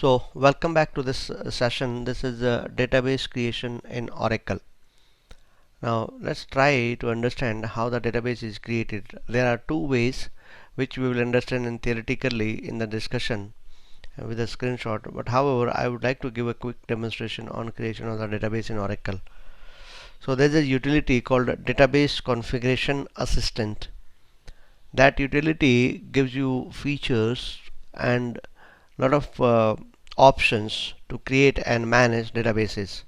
So welcome back to this session. This is database creation in Oracle. Now let's try to understand how the database is created. There are two ways which we will understand in theoretically in the discussion with a screenshot. But however, I would like to give a quick demonstration on creation of the database in Oracle. So there's a utility called Database Configuration Assistant. That utility gives you features and lot of options to create and manage databases.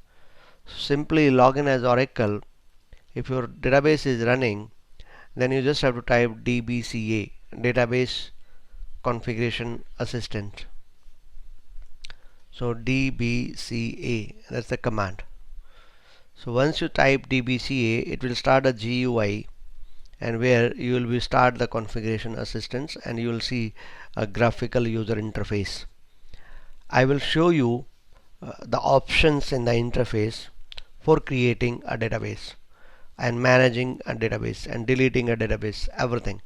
Simply log in as Oracle. If your database is running, then you just have to type DBCA, Database Configuration Assistant. So DBCA, that's the command. So once you type DBCA, it will start a GUI, and where you will start the configuration assistance, and you will see a graphical user interface. I will show you the options in the interface for creating a database and managing a database and deleting a database, everything.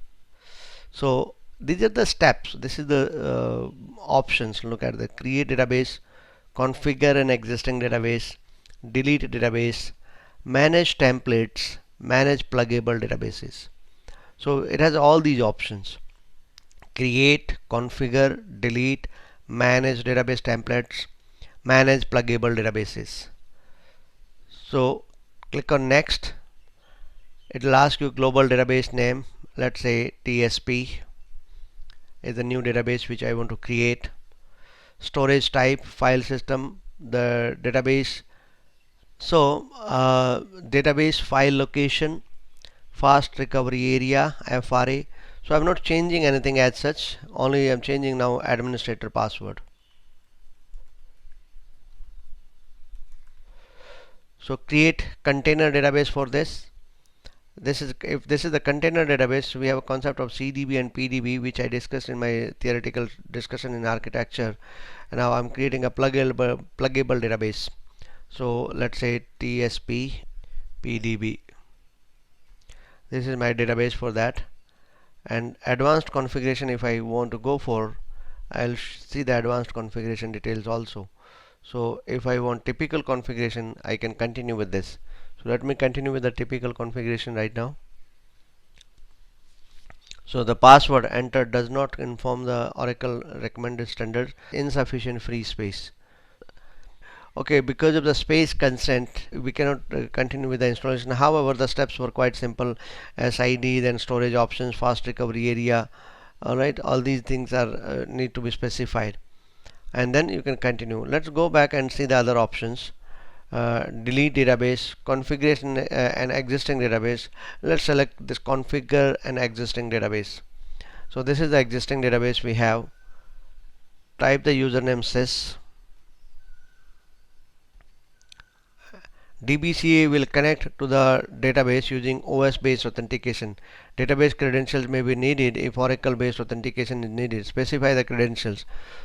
So these are the steps. This is the options. Look at the create database, configure an existing database, delete database, manage templates, manage pluggable databases. So it has all these options: create, configure, delete, manage database templates, manage pluggable databases. So click on next. It will ask you global database name. Let's say TSP is the new database which I want to create. Storage type, file system, the database. So database file location, fast recovery area, FRA. So I'm not changing anything as such, only I'm changing now administrator password. So create container database for this. If this is the container database, we have a concept of CDB and PDB, which I discussed in my theoretical discussion in architecture. And now I'm creating a pluggable database. So let's say TSP PDB. This is my database for that. And advanced configuration, if I want to go for, I'll see the advanced configuration details also. So if I want typical configuration, I can continue with this. So let me continue with the typical configuration right now. So the password entered does not inform the Oracle recommended standards, insufficient free space. Okay, because of the space consent, we cannot continue with the installation. However, the steps were quite simple: SID, then storage options, fast recovery area. Alright, all these things are need to be specified, and then you can continue. Let's go back and see the other options. Delete database, configuration an existing database. Let's select this configure an existing database. So this is the existing database we have. Type the username sys. DBCA will connect to the database using OS based authentication. Database credentials may be needed if Oracle based authentication is needed. Specify the credentials.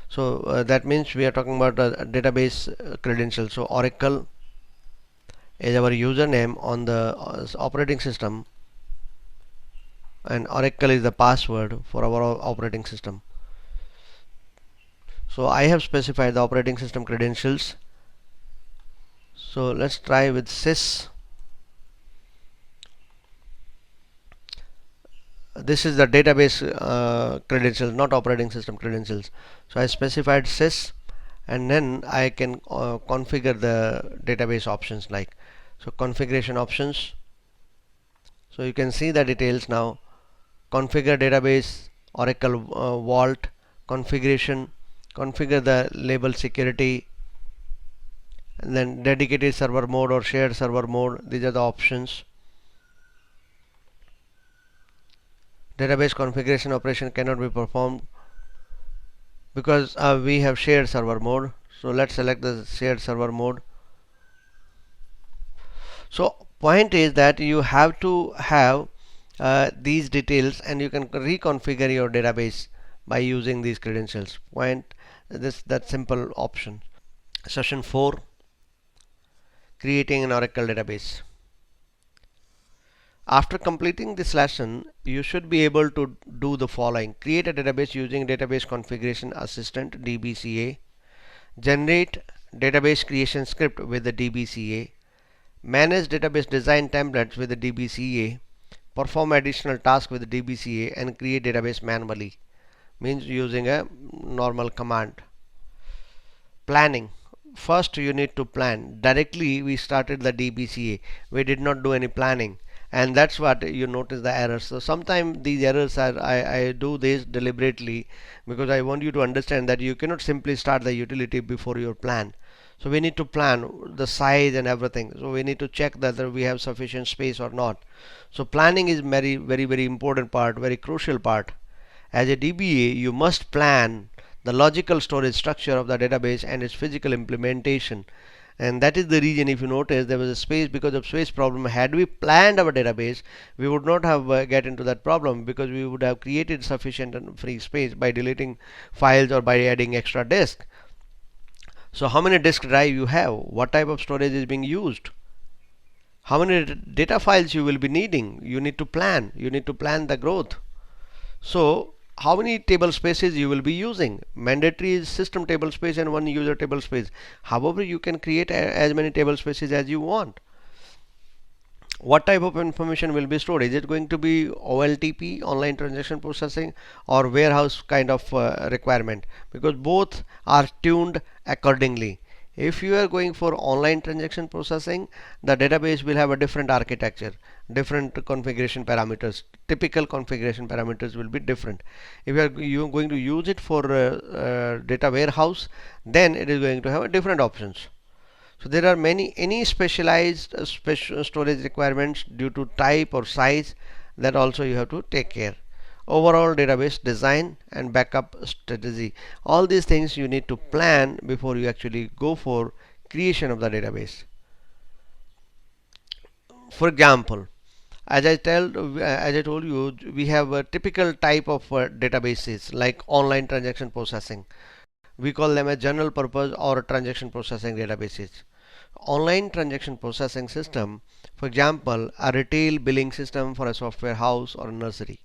So that means we are talking about the database credentials. So Oracle is our username on the operating system, and Oracle is the password for our operating system. So I have specified the operating system credentials. So let's try with sys. This is the database credentials, not operating system credentials. So I specified sys, and then I can configure the database options like, so configuration options. So you can see the details now. Configure database, Oracle Vault, configuration, configure the label security, and then dedicated server mode or shared server mode. These are the options. Database configuration operation cannot be performed because we have shared server mode. So let's select the shared server mode. So point is that you have to have these details, and you can reconfigure your database by using these credentials. Point that simple option. Session 4, creating an Oracle database. After completing this lesson, you should be able to do the following: create a database using database configuration assistant DBCA, generate database creation script with the DBCA, manage database design templates with the DBCA, perform additional tasks with the DBCA, and create database manually, means using a normal command. Planning. First you need to plan. Directly we started the DBCA. We did not do any planning, and that's what you notice the errors. So sometimes these errors are, I do this deliberately because I want you to understand that you cannot simply start the utility before your plan. So we need to plan the size and everything. So we need to check whether we have sufficient space or not. So planning is very important part, very crucial part. As a DBA, you must plan the logical storage structure of the database and its physical implementation. And that is the reason, if you notice, there was a space because of space problem. Had we planned our database, we would not have get into that problem, because we would have created sufficient and free space by deleting files or by adding extra disk. So how many disk drive you have, what type of storage is being used, how many data files you will be needing, you need to plan. You need to plan the growth. So how many table spaces you will be using. Mandatory is system table space and one user table space. However, you can create as many table spaces as you want. What type of information will be stored? Is it going to be OLTP, online transaction processing, or warehouse kind of requirement? Because both are tuned accordingly. If you are going for online transaction processing, the database will have a different architecture, different configuration parameters. Typical configuration parameters will be different. If you are going to use it for data warehouse, then it is going to have a different options. So there are any specialized storage requirements due to type or size, that also you have to take care. Overall database design and backup strategy, all these things you need to plan before you actually go for creation of the database. For example, as I told you, we have a typical type of databases like online transaction processing. We call them a general purpose or transaction processing databases. Online transaction processing system, for example, a retail billing system for a software house or a nursery.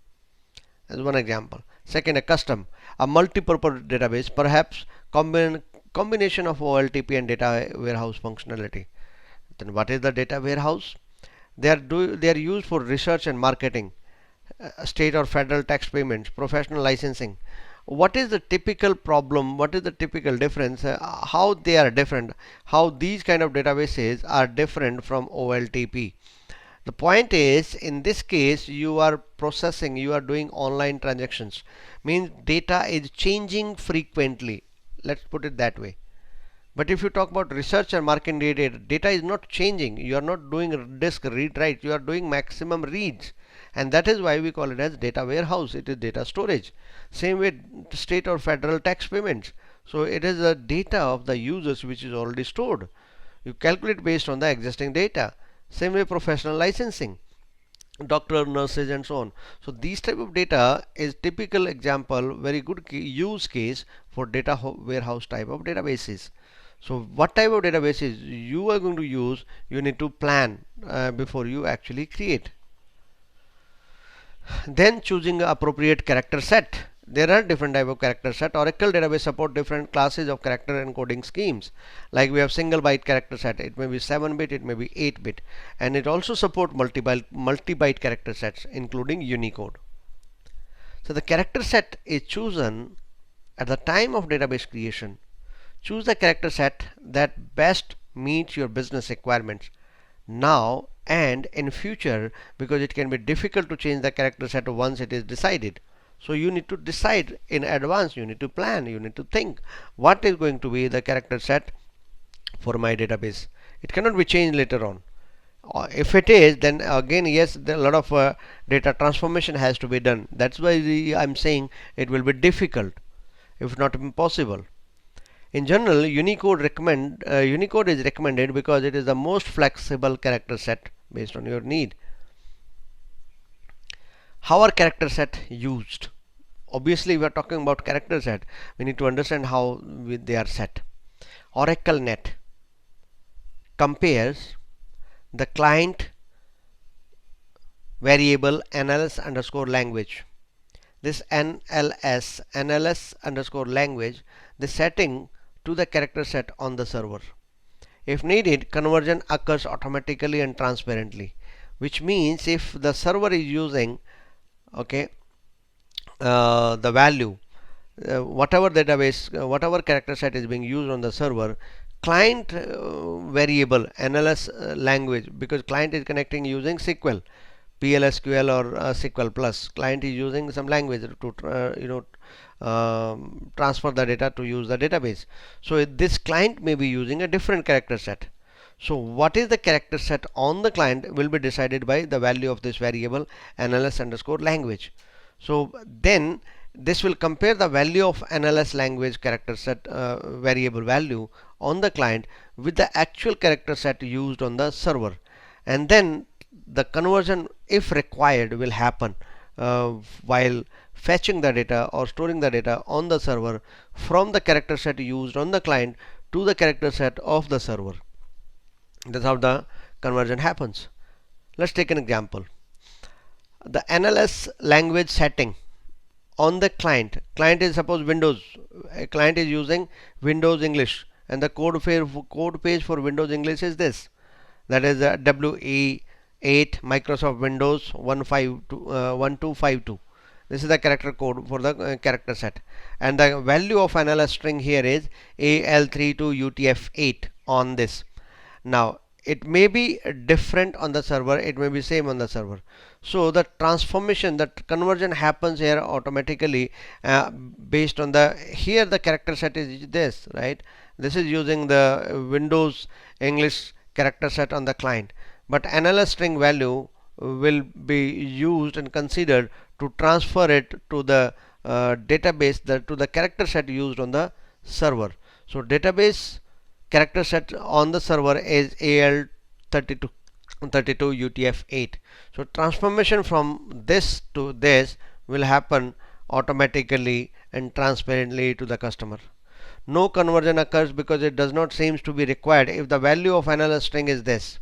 As one example. Second, a custom, a multi-purpose database, perhaps combination of OLTP and data warehouse functionality. Then what is the data warehouse? They are used for research and marketing, state or federal tax payments, professional licensing. What is the typical problem? What is the typical difference? How they are different? How these kind of databases are different from OLTP? The point is, in this case, you are processing, you are doing online transactions, means data is changing frequently. Let's put it that way. But if you talk about research and marketing data is not changing. You are not doing disk read write. You are doing maximum reads, and that is why we call it as data warehouse. It is data storage. Same with state or federal tax payments. So it is the data of the users which is already stored. You calculate based on the existing data. Same way professional licensing, doctor, nurses, and so on. So these type of data is typical example, very good use case for data warehouse type of databases. So what type of databases you are going to use, you need to plan before you actually create. Then choosing appropriate character set. There are different type of character set. Oracle database support different classes of character encoding schemes. Like we have single byte character set. It may be 7-bit, it may be 8-bit, and it also support multi-byte character sets, including Unicode. So the character set is chosen at the time of database creation. Choose the character set that best meets your business requirements now and in future, because it can be difficult to change the character set once it is decided. So you need to decide in advance, you need to plan, you need to think what is going to be the character set for my database. It cannot be changed later on. If it is, then again, yes, a lot of data transformation has to be done. That's why I'm saying it will be difficult, if not impossible. In general, Unicode is recommended because it is the most flexible character set based on your need. How are character set used? Obviously, we are talking about character set. We need to understand how they are set. OracleNet compares the client variable NLS underscore language. This NLS underscore language, the setting to the character set on the server. If needed, conversion occurs automatically and transparently, which means if the server is using the value, whatever database, whatever character set is being used on the server, client variable NLS language, because client is connecting using SQL, PLSQL or SQL plus. Client is using some language to transfer the data to use the database. So this client may be using a different character set. So what is the character set on the client will be decided by the value of this variable NLS underscore language. So then this will compare the value of NLS language character set variable value on the client with the actual character set used on the server, and then the conversion, if required, will happen while fetching the data or storing the data on the server from the character set used on the client to the character set of the server. That's how the conversion happens. Let's take an example. The NLS language setting on the client is suppose Windows. A client is using Windows English, and the code page for Windows English is this. That is WE8 Microsoft Windows 1252. This is the character code for the character set, and the value of NLS string here is AL32UTF8 on this. Now it may be different on the server, it may be same on the server. So the transformation, that conversion happens here automatically based on the, here the character set is this, right? This is using the Windows English character set on the client, but NLS string value will be used and considered to transfer it to the database, to the character set used on the server. So database character set on the server is AL32 UTF8. So transformation from this to this will happen automatically and transparently to the customer. No conversion occurs because it does not seems to be required if the value of NLS string is this.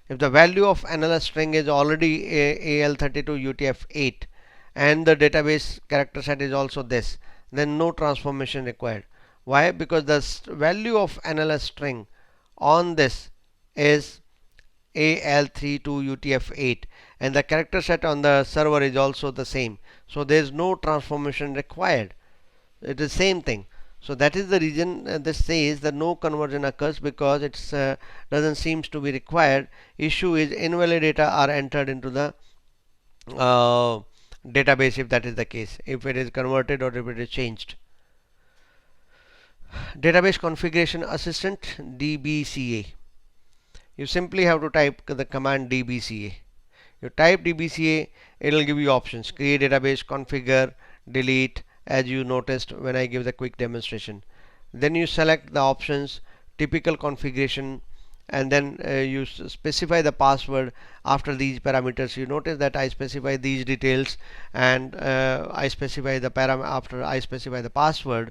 If the value of NLS string is already AL32 UTF8 and the database character set is also this, then no transformation required. Why? Because the value of NLS string on this is AL32 UTF8 and the character set on the server is also the same. So there is no transformation required. It is same thing. So that is the reason this says that no conversion occurs, because it doesn't seems to be required. Issue is invalid data are entered into the database if that is the case, if it is converted or if it is changed. Database configuration assistant, DBCA. You simply have to type the command DBCA. You type DBCA, it will give you options: create database, configure, delete, as you noticed when I give the quick demonstration. Then you select the options, typical configuration, and then you specify the password after these parameters. You notice that I specify these details, and I specify the after I specify the password,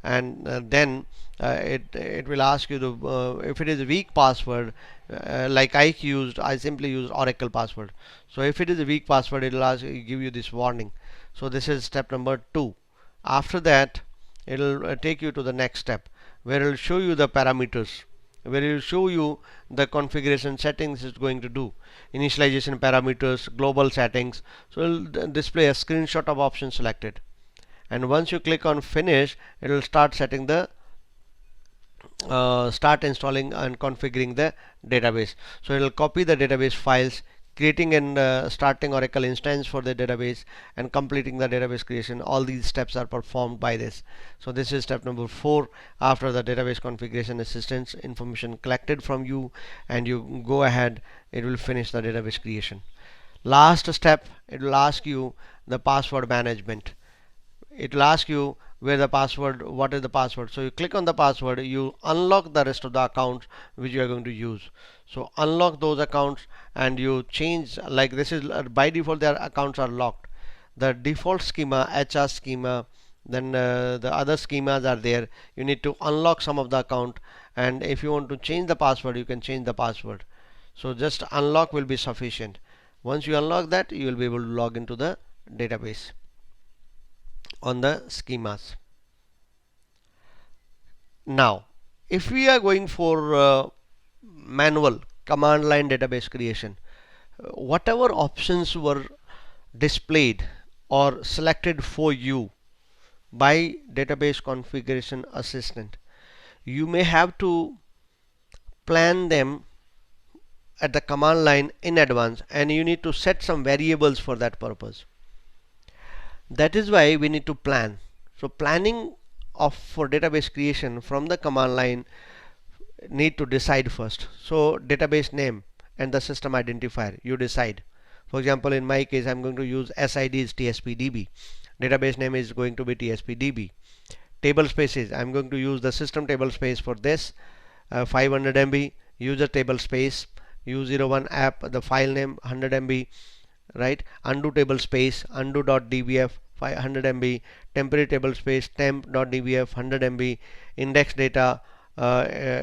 and then it will ask you to if it is a weak password, like I simply used Oracle password. So if it is a weak password, it will give you this warning. So this is step number 2. After that, it will take you to the next step, where it will show you the parameters, where it will show you the configuration settings it's going to do, initialization parameters, global settings. So it will display a screenshot of options selected, and once you click on finish, it will start setting the start installing and configuring the database. So it will copy the database files, creating and starting Oracle instance for the database, and completing the database creation. All these steps are performed by this. So this is step number 4. After the database configuration assistance information collected from you and you go ahead, it will finish the database creation. Last step, it will ask you the password management. It will ask you where the password, what is the password. So you click on the password, you unlock the rest of the accounts which you are going to use. So unlock those accounts and you change, like this is by default their accounts are locked. The default schema, HR schema, then the other schemas are there. You need to unlock some of the account, and if you want to change the password, you can change the password. So just unlock will be sufficient. Once you unlock that, you will be able to log into the database on the schemas. Now if we are going for manual command line database creation, whatever options were displayed or selected for you by database configuration assistant, you may have to plan them at the command line in advance, and you need to set some variables for that purpose. That is why we need to plan. So planning of for database creation from the command line need to decide first. So database name and the system identifier, you decide. For example, in my case, I'm going to use SID is TSPDB. Database name is going to be TSPDB. Table spaces, I'm going to use the system table space for this, 500 MB, user table space, U01 app, the file name 100 MB, right? Undo table space, undo.dbf 500 MB, temporary table space, temp.dbf 100 MB, index data,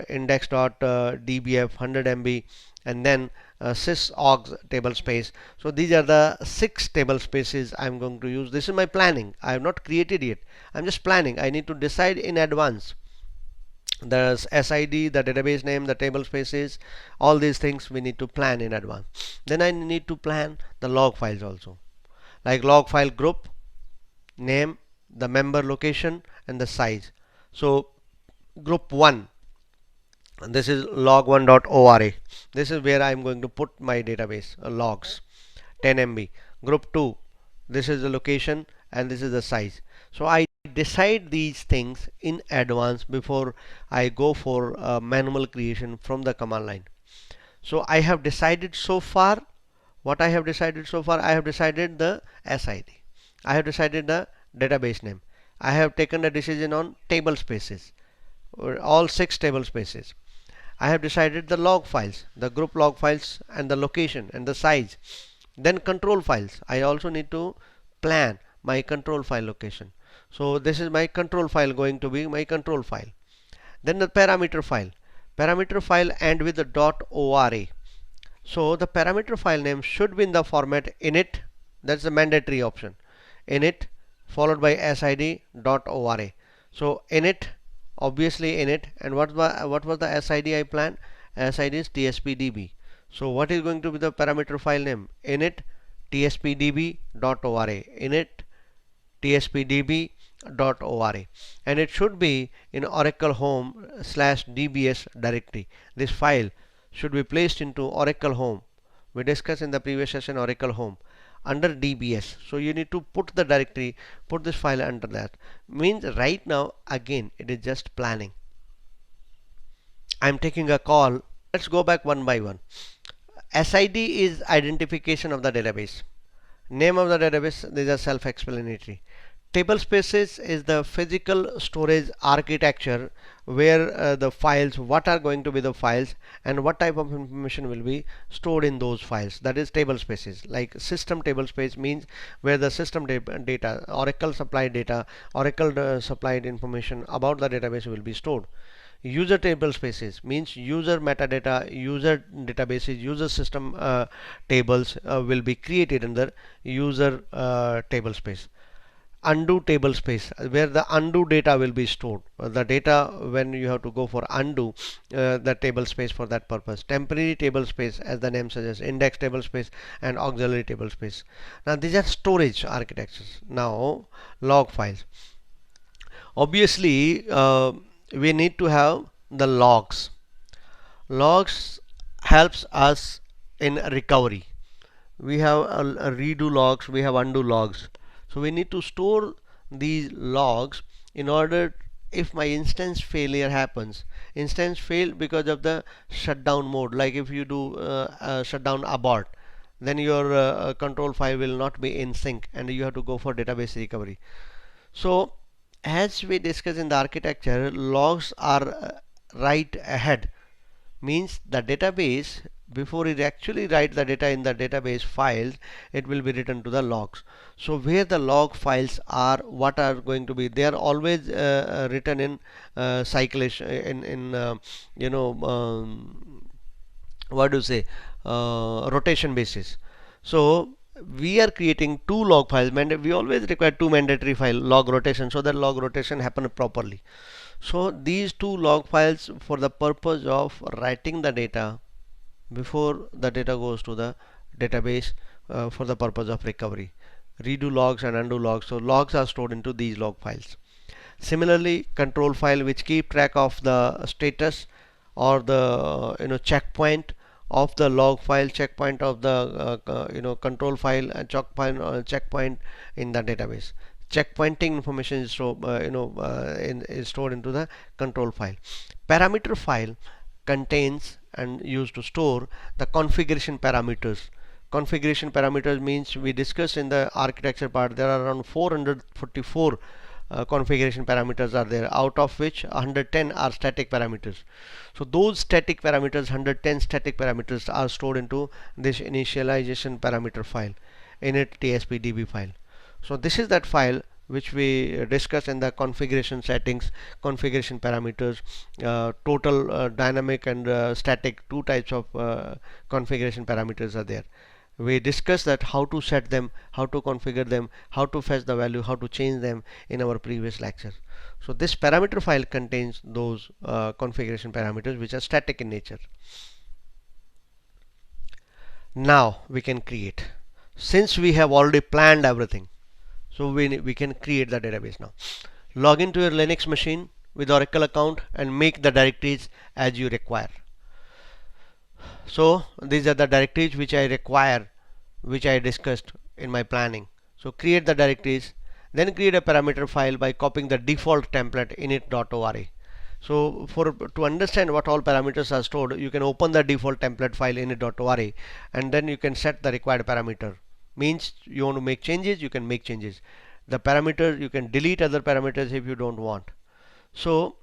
index.dbf 100 MB, and then sysaugs table space. So these are the 6 table spaces I'm going to use. This is my planning. I have not created yet. I'm just planning. I need to decide in advance the SID, the database name, the table spaces, all these things we need to plan in advance. Then I need to plan the log files also, like log file group, name, the member location, and the size. So group 1, and this is log1.ora. This is where I'm going to put my database logs, 10 MB. Group 2, this is the location and this is the size. So I decide these things in advance before I go for manual creation from the command line. So I have decided so far. What I have decided so far, I have decided the SID, I have decided the database name, I have taken a decision on table spaces, all 6 table spaces. I have decided the log files, the group log files, and the location and the size. Then control files, I also need to plan my control file location. So this is my control file, going to be my control file. Then the parameter file and with the .ora. So the parameter file name should be in the format init, that's the mandatory option, init followed by sid.ora. So init, obviously init, and what was the SID I planned? SID is tspdb. So what is going to be the parameter file name? Init tspdb.ora, init tspdb.ora, and it should be in Oracle Home /dbs directory. This file should be placed into Oracle Home. We discussed in the previous session Oracle Home under DBS. So you need to put the directory, put this file under that. Means right now again it is just planning. I'm taking a call. Let's go back one by one. SID is identification of the database. Name of the database, these are self-explanatory. Table spaces is the physical storage architecture where the files, what are going to be the files and what type of information will be stored in those files. That is table spaces. Like system table space means where the system data, Oracle supplied data, Oracle supplied information about the database will be stored. User table spaces means user metadata, user databases, user system tables will be created under user table space. Undo table space where the undo data will be stored, the data when you have to go for undo, the table space for that purpose. Temporary table space, as the name suggests, index table space and auxiliary table space. Now these are storage architectures. Now log files, obviously we need to have the logs. Logs helps us in recovery. We have a redo logs, we have undo logs. So we need to store these logs in order, if my instance failure happens, instance fail because of the shutdown mode, like if you do shutdown abort, then your control file will not be in sync and you have to go for database recovery. So as we discussed in the architecture, logs are right ahead, means the database, before it actually write the data in the database files, it will be written to the logs. So where the log files are, what are going to be, they are always written in cyclish, in what do you say, rotation basis. So we are creating 2 log files. We always require 2 mandatory file log rotation, so that log rotation happen properly. So these two log files for the purpose of writing the data before the data goes to the database for the purpose of recovery. Redo logs and undo logs. So logs are stored into these log files. Similarly, control file which keep track of the status or the checkpoint of the log file, checkpoint of the control file, and checkpoint in the database. Checkpointing information is is stored into the control file. Parameter file contains and used to store the configuration parameters. Configuration parameters means we discussed in the architecture part there are around 444 configuration parameters are there, out of which 110 are static parameters. So those static parameters, 110 static parameters, are stored into this initialization parameter file, init tspdb file. So this is that file which we discussed in the configuration settings, configuration parameters, total dynamic and static, two types of configuration parameters are there. We discussed that how to set them, how to configure them, how to fetch the value, how to change them in our previous lecture. So this parameter file contains those configuration parameters which are static in nature. Now we can create, since we have already planned everything, so we can create the database now. Log into your Linux machine with Oracle account and make the directories as you require. So these are the directories which I require, which I discussed in my planning. So create the directories, then create a parameter file by copying the default template init.ora. So to understand what all parameters are stored, you can open the default template file init.ora and then you can set the required parameter. Means you want to make changes, you can make changes. The parameter, you can delete other parameters if you don't want. So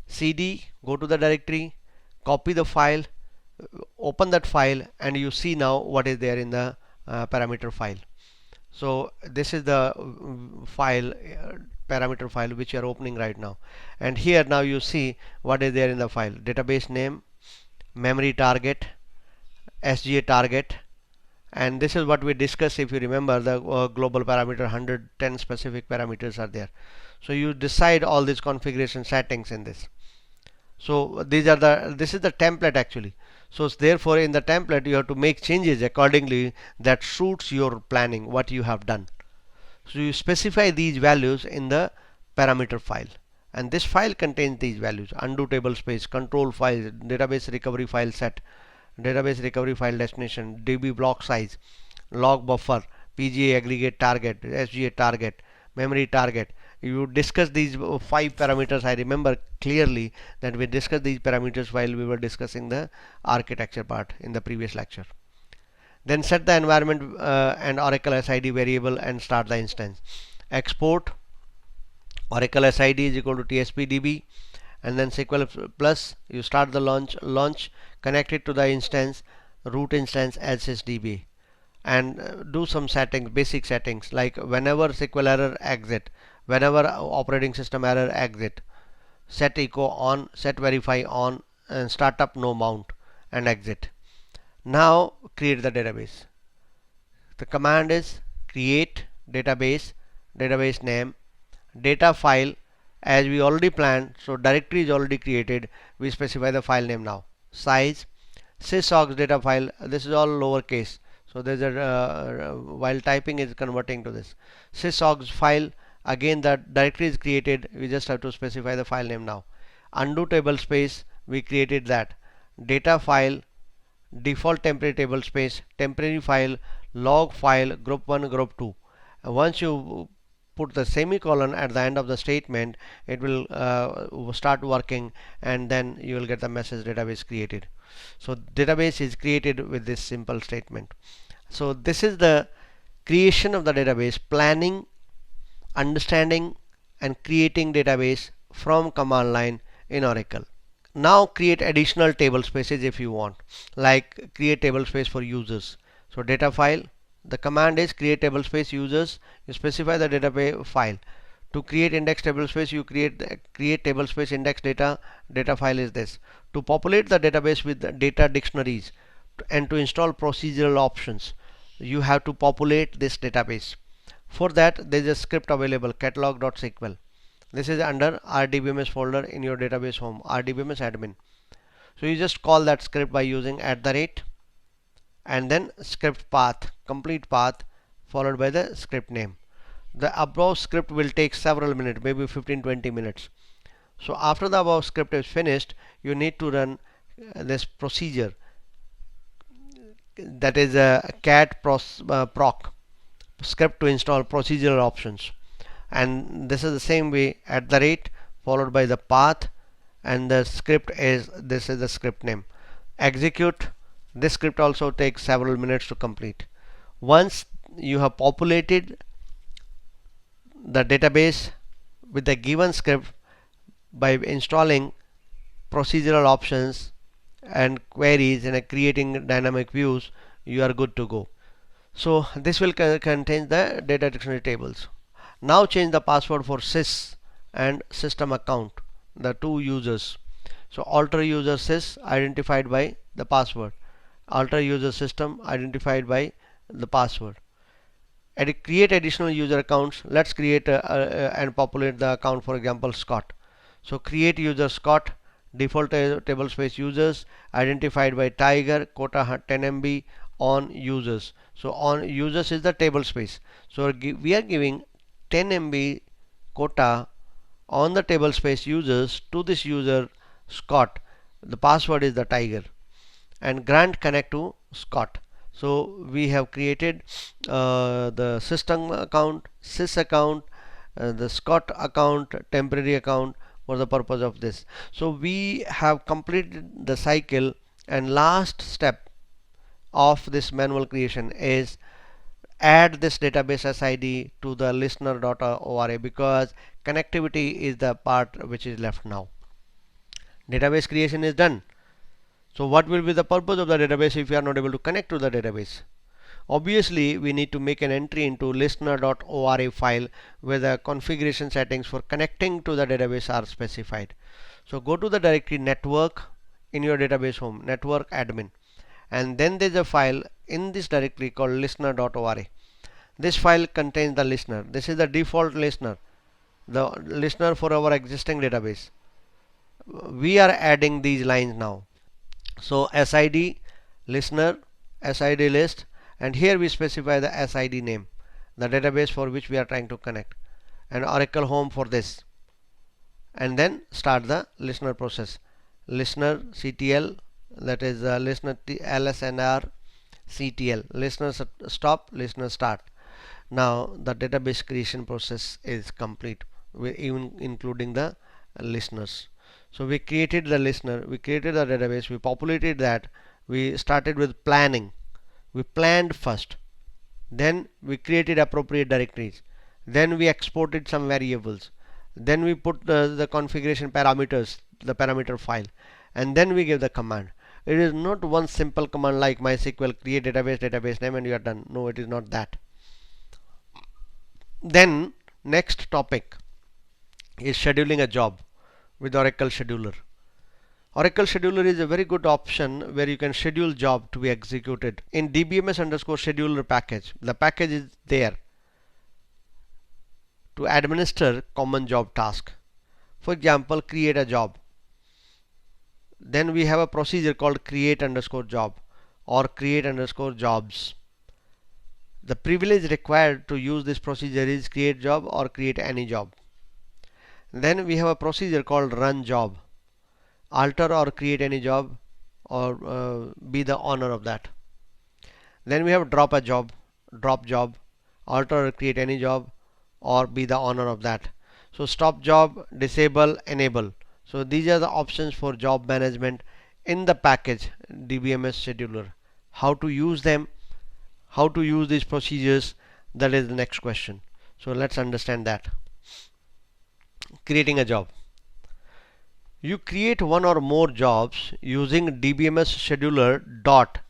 cd, go to the directory, copy the file, open that file, and you see now what is there in the parameter file. So this is the file, parameter file which you are opening right now, and here now you see what is there in the file: database name, memory target, SGA target, and this is what we discussed. If you remember, the global parameter, 110 specific parameters are there. So you decide all these configuration settings in this. So this is the template actually. So therefore in the template you have to make changes accordingly that suits your planning, what you have done. So you specify these values in the parameter file, and this file contains these values: undo table space, control file, database recovery file set, database recovery file destination, DB block size, log buffer, PGA aggregate target, SGA target, memory target. You discuss these 5 parameters. I remember clearly that we discussed these parameters while we were discussing the architecture part in the previous lecture. Then set the environment and Oracle SID variable and start the instance. Export Oracle SID is equal to tspdb, and then SQL plus, you start the launch, connect it to the instance, root instance as sysdb, and do some settings, basic settings, like whenever SQL error exit, whenever operating system error exit, set echo on, set verify on, and startup no mount, and exit. Now create the database. The command is create database, database name, data file, as we already planned. So directory is already created, we specify the file name now. Size, sysogs data file, this is all lowercase, so there's a while typing is converting to this. Sysogs file, again the directory is created, we just have to specify the file name now. Undo table space, we created that. Data file, default temporary table space, temporary file, log file, group 1, group 2. Once you put the semicolon at the end of the statement, it will start working, and then you will get the message database created. So database is created with this simple statement. So this is the creation of the database, planning, understanding, and creating database from command line in Oracle. Now create additional table spaces if you want, like create table space for users. So data file, the command is create table space users, you specify the database file. To create index table space, you create table space index data file is this. To populate the database with data dictionaries and to install procedural options, you have to populate this database. For that there is a script available, catalog.sql. This is under RDBMS folder in your database home, RDBMS admin. So you just call that script by using @ and then script path, complete path, followed by the script name. The above script will take several minutes, maybe 15-20 minutes. So after the above script is finished, you need to run this procedure, that is a cat proc script to install procedural options. And this is the same way, @ followed by the path, and the script is, this is the script name. Execute. This script also takes several minutes to complete. Once you have populated the database with the given script by installing procedural options and queries and creating dynamic views, you are good to go. So this will contain the data dictionary tables. Now change the password for sys and system account, the two users. So alter user sys identified by the password, alter user system identified by the password. Create additional user accounts. Let's create and populate the account, for example Scott. So create user Scott, default tablespace users identified by tiger, quota 10 MB, on users. So on users is the tablespace. So we are giving 10 MB quota on the tablespace users to this user Scott. The password is the tiger, and grant connect to Scott. So we have created the system account, sys account, the Scott account, temporary account, for the purpose of this. So we have completed the cycle, and last step of this manual creation is add this database SID to the listener.ora, because connectivity is the part which is left now. Database creation is done. So what will be the purpose of the database if you are not able to connect to the database? Obviously, we need to make an entry into listener.ora file where the configuration settings for connecting to the database are specified. So go to the directory network in your database home, network admin, and then there's a file in this directory called listener.ora. This file contains the listener. This is the default listener, the listener for our existing database. We are adding these lines now. So SID listener, SID list, and here we specify the SID name, the database for which we are trying to connect, and Oracle home for this, and then start the listener process. Listener CTL, that is listener LSNR CTL, listener stop, listener start. Now the database creation process is complete, even including the listeners. So we created the listener, we created the database, we populated that, we started with planning. We planned first, then we created appropriate directories, then we exported some variables, then we put the configuration parameters, the parameter file, and then we give the command. It is not one simple command like MySQL create database, database name, and you are done. No, it is not that. Then next topic is scheduling a job with Oracle Scheduler. Oracle Scheduler is a very good option where you can schedule job to be executed in DBMS_scheduler package. The package is there to administer common job task. For example, create a job. Then we have a procedure called create_job or create_jobs. The privilege required to use this procedure is create job or create any job. Then we have a procedure called run job. Alter or create any job or be the owner of that. Then we have drop a job, drop job, alter or create any job or be the owner of that. So stop job, disable, enable. So these are the options for job management in the package DBMS scheduler. How to use them, how to use these procedures, that is the next question. So let's understand that. Creating a job. You create one or more jobs using DBMS scheduler dot.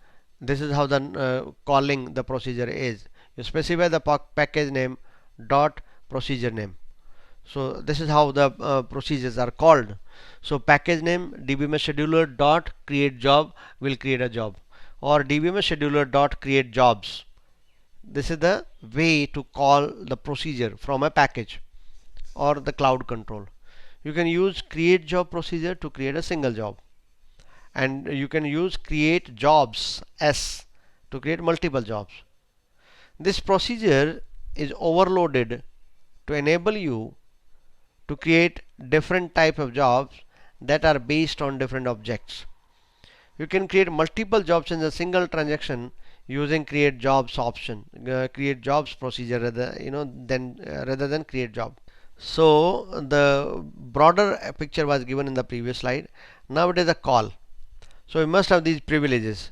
This is how the calling the procedure is. You specify the package name dot procedure name. So this is how the procedures are called. So package name DBMS scheduler dot create job will create a job, or DBMS scheduler dot create jobs. This is the way to call the procedure from a package. or the cloud control. You can use create job procedure to create a single job, and you can use create jobs S to create multiple jobs. This procedure is overloaded to enable you to create different type of jobs that are based on different objects. You can create multiple jobs in a single transaction using create jobs option, create jobs procedure rather than create job. So the broader picture was given in the previous slide. Now it is a call. So we must have these privileges.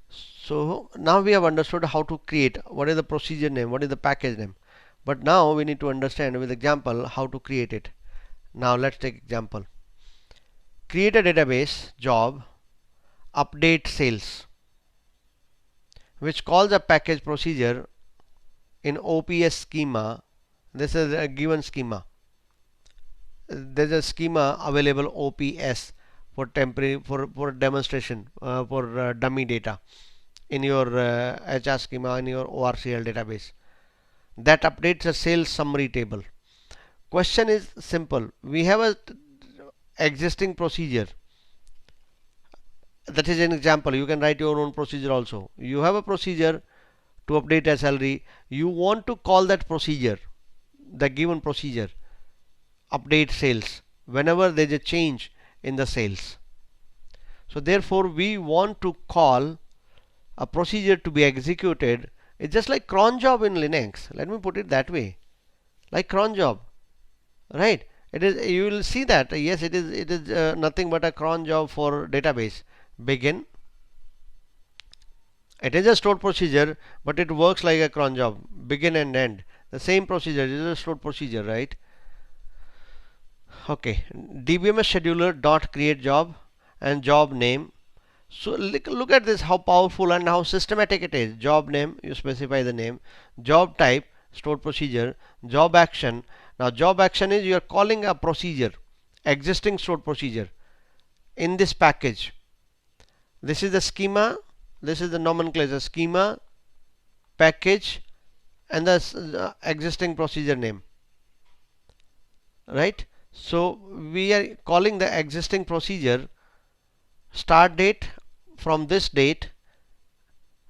So now we have understood how to create, what is the procedure name, what is the package name. But now we need to understand with example how to create it. Now let's take example. Create a database job update sales, which calls a package procedure in OPS schema. This is a given schema. There's a schema available OPS for temporary for demonstration for dummy data in your HR schema in your ORCL database that updates a sales summary table. Question is simple. We have a existing procedure. That is an example. You can write your own procedure also. You have a procedure to update a salary. You want to call that procedure, the given procedure, update sales whenever there is a change in the sales. So therefore we want to call a procedure to be executed. It's just like cron job in Linux. Let me put it that way, like cron job, right? It is. You will see that yes, it is. It is nothing but a cron job for database. Begin. It is a stored procedure, but it works like a cron job. Begin and end. The same procedure. It is a stored procedure, right? Okay. DBMS scheduler dot create job and job name. So look at this, how powerful and how systematic it is. Job name, you specify the name. Job type, stored procedure. Job action. Now job action is you are calling a procedure, existing stored procedure in this package. This is the schema. This is the nomenclature: schema, package, and the existing procedure name. Right? So we are calling the existing procedure. Start date from this date,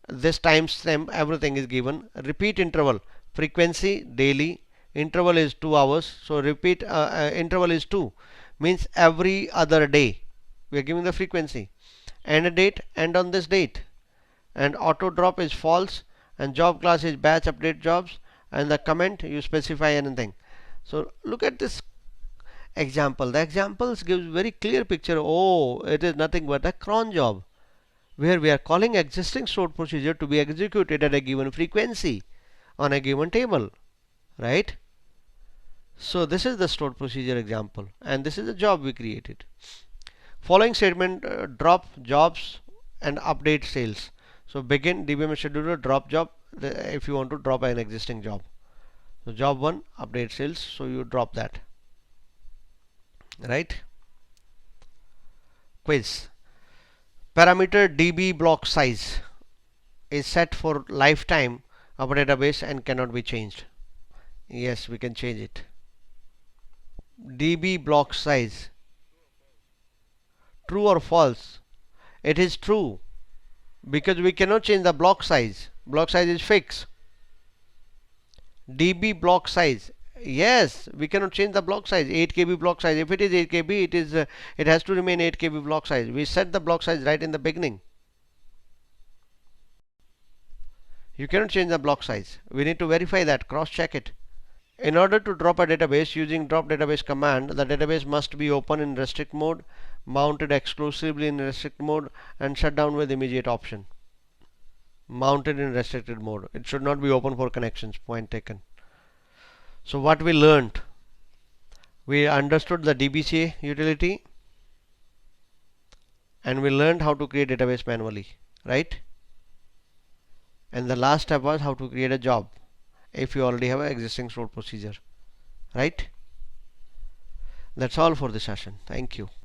this timestamp, everything is given. Repeat interval, frequency daily, interval is 2 hours. So repeat interval is 2, means every other day. We are giving the frequency. End date, end on this date. And auto drop is false, and job class is batch update jobs, and the comment you specify anything. So look at this example. The examples gives very clear picture. Oh, it is nothing but a cron job where we are calling existing stored procedure to be executed at a given frequency on a given table, right? So this is the stored procedure example, and this is the job we created. Following statement drop jobs and update sales. So begin DBMS scheduler drop job if you want to drop an existing job. So job 1 update sales, so you drop that, right? Quiz. Parameter DB block size is set for lifetime of a database and cannot be changed. Yes, we can change it. DB block size, true or false? It is true, because we cannot change the block size. Block size is fixed. DB block size, yes, we cannot change the block size. 8 KB block size. If it is 8 KB, it has to remain 8 KB block size. We set the block size right in the beginning. You cannot change the block size. We need to verify that, cross check it. In order to drop a database using drop database command, the database must be open in restrict mode, mounted exclusively in restrict mode, and shut down with immediate option. Mounted in restricted mode. It should not be open for connections. Point taken. So what we learned? We understood the DBCA utility, and we learned how to create database manually, right? And the last step was how to create a job if you already have an existing stored procedure, right? That's all for this session. Thank you.